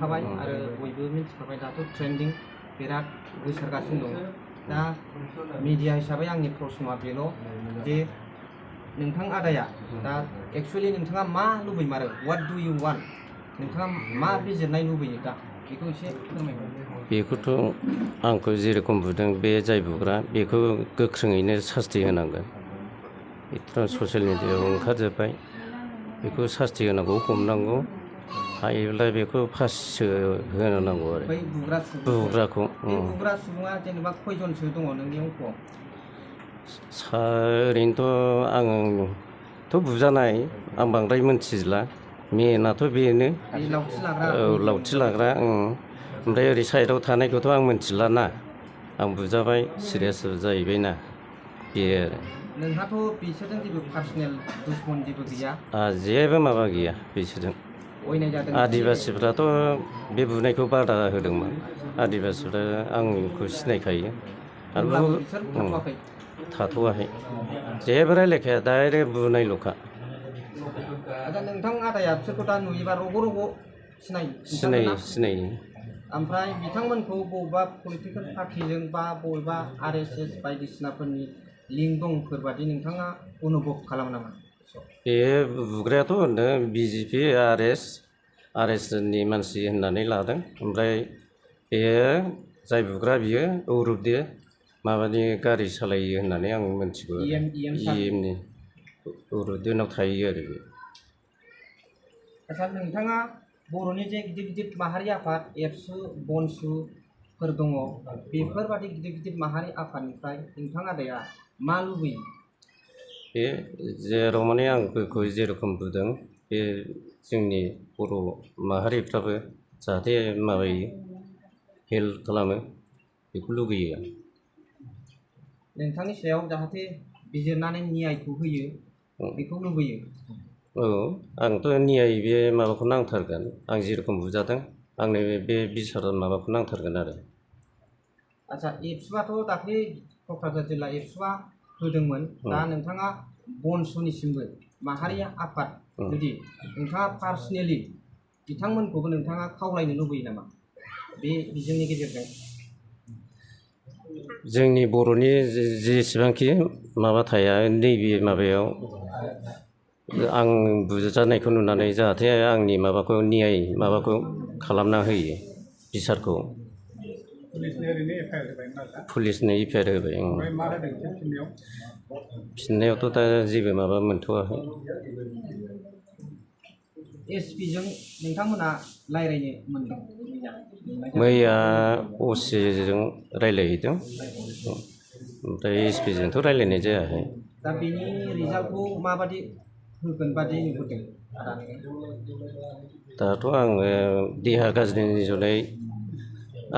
नुखाबाय आरो बयबो मिथिखाबाय दाथ' ट्रेन्डिं बिराद गोसारगासिनो दं दा मिडिया हिसाबै आंनि प्रश्नआ बेल' जे नोंथां आदाया दा एक्चुअलि नोंथाङा मा लुबैमारो व्हाट डु इउ वान्ट नोंथाङा मा बिजिरनाय लुबैयो दा बेखौ एसे फोरमायहर बेखौथ' आंखौ जेरखम बुदों बे जाय बुग्रा बेखौ गोख्रोङैनो सास्ति होनांगोन बेथ' ससियेल मिडियायाव ओंखारजोब्बाय बेखौ सास्ति होनांगौ हमनांगौ हायोब्ला बेखौ फासिसो होनो नांगौ आरो बै बुग्राखौ बुग्रा सुबुङा जेनेबा खयजनसो दङ नोंनि अंकआव ओरैनोथ' आंथ' बुजानाय आं बांद्राय मोनथिला मेनाथ' बेनो लावथि लाग्रा ओमफ्राय ओरै साइडआव थानायखौथ' आं मोनथिला ना आं बुजाबाय सिरियास जाहैबायना बे आरो नोंहाथ' बिसोरजों जेबो पार्सनेल दुश्मन जेबो गैया जेबो माबा गैया बिसोरजों आदिबासिफ्राथ' बे बुनायखौ बादा होदोंमोन आदिबासिफ्रा आंखौ सिनायखायो आरो थाथ'वाखै जेबो रायलायखाया डाइरेक्ट बुनायल'खा नोंथां आदाया बिसोरखौ दा नुयोबा रग' रग' सिनायो ओमफ्राय बिथांमोनखौ बबेबा पलिटिकेल पार्टिजों बा बबेबा RSS बायदिसिनाफोरनि लिंक दंफोरबादि नोंथाङा अनुभब खालामो नामा बे बुग्रायाथ' होनदों BJP RSSनि मानसि होननानै लादों ओमफ्राय बेयो जाय बुग्रा बियो औरबदे माबानि गारि सालायो होननानै आं मिथिगौ EMनि औरबदेनाव थायो आरो बे आच्छा नोंथाङा बर'नि जे गिदिर गिदिर माहारि आफाद एबसु बनसुफोर दङ बेफोरबादि गिदिर गिदिर माहारि आफादनिफ्राय नोंथां आदाया मा लुबैयो बे जेराव माने आंखौ जेरखम बुदों बे जोंनि बर' माहारिफ्राबो जाहाथे माबायो हेल्प खालामो बेखौ लुगैयो आं नोंथांनि सायाव जाहाथे बिजिरनानै न्यायखौ होयो बेखौ लुबैयो औ आंथ' न्याय बे माबाखौ नांथारगोन आं जेरखम बुजादों आंनो बे बिसार माबाखौ नांथारगोन आरो आच्छा एबसुआथ' दाख्लै क'क्राझार जिल्ला एबसुआ होदोंमोन दा नोंथाङा बनसुनिसिमबो माहारि आफाद जुदि नोंथाङा पार्सनेलि बिथांमोनखौबो नोंथाङा खावलायनो लुबैयो नामा बे बिजोंनि गेजेरजों जोंनि बर'नि जेसेबांखि माबा थाया नैबे माबायाव आं बुजानायखौ नुनानै जाहाथे आंनि माबाखौ न्याय माबाखौ खालामना होयो बिसारखौ पुलिसनो एफआइआर होबाय फिननायावथ' दा जेबो माबा मोनथ'वाखै एसपिजों नोंथांमोना रायज्लायनो मोनदों मैया असिजों रायज्लायहैदों ओमफ्राय एसपिजोंथ' रायज्लायनाय जायाखै दा बेनि रिजाल्टखौ माबादि होगोन बादि नुहुरदों दाथ' आङो देहा गाज्रिनि जुनै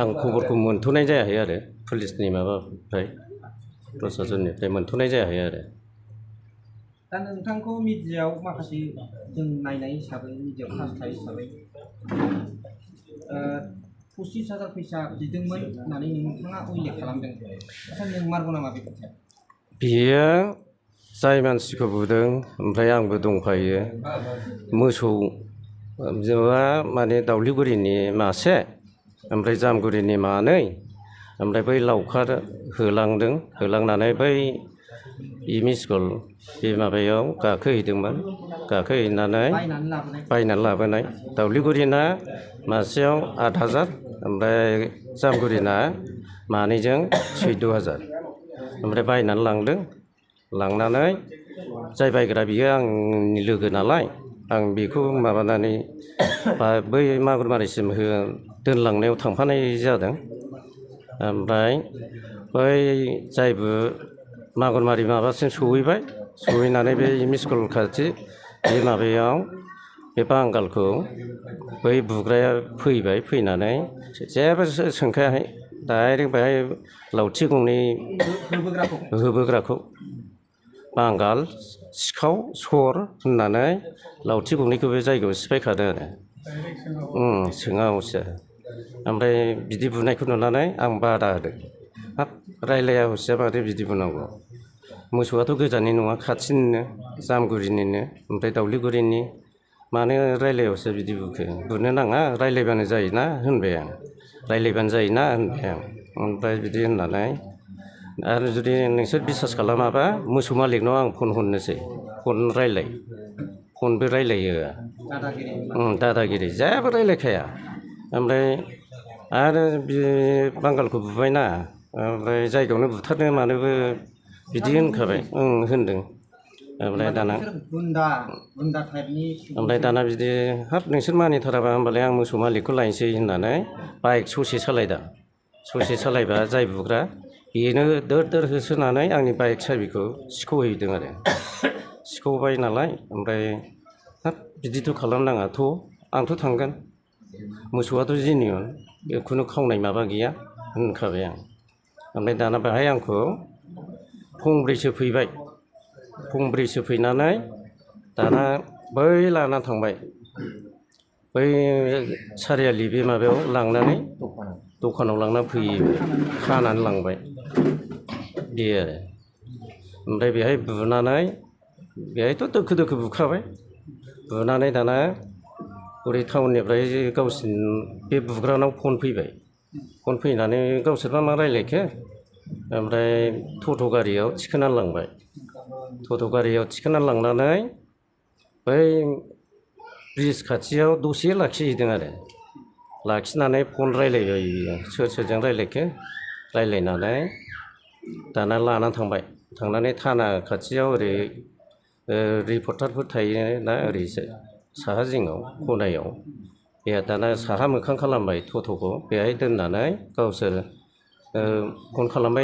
आं खबरखौ मोनथ'नाय जायाखै आरो पुलिसनि माबानिफ्राय प्रसासननिफ्राय मोनथ'नाय जायाखै आरो दा नोंथांखौ मिडियायाव माखासे जों नायनाय हिसाबै मिडियायाव खास्थाय हिसाबै 25,000 फैसा बिदोंमोन होननानै नोंथाङा उल्लेख खालामदों आच्छा नंमारगौ नामा बे खोथाया बियो जाय मानसिखौ बुदों ओमफ्राय आंबो दंफायो मोसौ माने दावलिगुरिनि मासे ओमफ्राय जामगुरिनि मानै ओमफ्राय बै लावखार होलांनानै बै एम इ स्कुल बे माबायाव गाखोहैदोंमोन गाखोहैनानै बायनानै लाबोनाय दावलिगुरिना मासेयाव 8,000 ओमफ्राय जामगुरिना मानैजों 14,000 ओमफ्राय बायनानै लांनानै जाय बायग्रा बियो आंनि लोगो नालाय आं बेखौ माबानानै बै मागुरमारिसिम दोनलांनायाव थांफानाय जादों ओमफ्राय बै जायबो मागुरमारि माबासिम सहैनानै बे एम इ स्कुल खाथि बे माबायाव बे बांगालखौ बै बुग्राया फैनानै जेबो सोंखायाखै डाइरेक्ट बेहाय लावथि गंनै होबोग्राखौ बांगाल सिखाव सर होननानै लावथि गंनैखौ बे जायगायाव सिफायखादों आरो सोङा हसिया ओमफ्राय बिदि बुनायखौ नुनानै आं बादा होदों हाब रायलाया हसिया माथो बिदि बुनांगौ मोसौआथ' गोजाननि नङा खाथिनिनो जामगुरिनिनो ओमफ्राय दावलिगुरिनि मानो रायलायावसो बिदि बुखो बुनो नाङा रायलायबानो जायोना होनबाय आं रायलायबानो जायोना होनबाय आं ओमफ्राय बिदि होननानै आरो जुदि नोंसोर बिसास खालामाबा मोसौ मालिकनाव आं फन हरनोसै फन रायलाय फनबो रायलायो दादागिरि जेबो रायलायखाया ओमफ्राय आरो बे बांगालखौ बुबायना ओमफ्राय जायगायावनो बुथारनो मानोबो बिदि होनखाबाय होनदों ओमफ्राय दाना ओमफ्राय दाना बिदि हाब नोंसोर मानिथाराबा होमबालाय आं मोसौ मालिकखौ लायनोसै होननानै बाइक ससे सालायदा ससे सालायबा जाय बुग्रा बेनो दोर दोर होसोनानै आंनि बाइक साबिखौ सिख'हैदों आरो सिख'बाय नालाय ओमफ्राय हाब बिदिथ' खालामनाङा थ' आंथ' थांगोन मोसौआथ' जेनिउन खुनु खावनाय माबा गैया होनखाबाय आं ओमफ्राय दाना बेहाय आंखौ फंब्रैसो फैबाय फंब्रैसो फैनानै दाना बै लाना थांबाय बै सारियालि बे माबायाव लांनानै दखानाव लांना फैयो खानानै लांबाय बे आरो ओमफ्राय बेहाय बुनानै बेहायथ' दोखो दोखो बुखाबाय बुनानै दाना ओरै टाउननिफ्राय गावसिनि बे बुग्रानाव फन फैबाय फन फैनानै गावसोरबा मा रायलायखो ओमफ्राय टट' गारियाव थिखोनानै लांबाय टट' गारियाव थिखोनानै लांनानै बै ब्रिज खाथियाव दसे लाखिहैदों आरो लाखिनानै फन रायलायबाय सोर सोरजों रायलायखो रायलायनानै दाना लाना थांबाय थांनानै थाना खाथियाव ओरै रिपर्टारफोर थायोना ओरै साहा जिङाव खनायाव बे दाना साहा मोखां खालामबाय टट'खौ बेहाय दोननानै गावसोर फन खालामबाय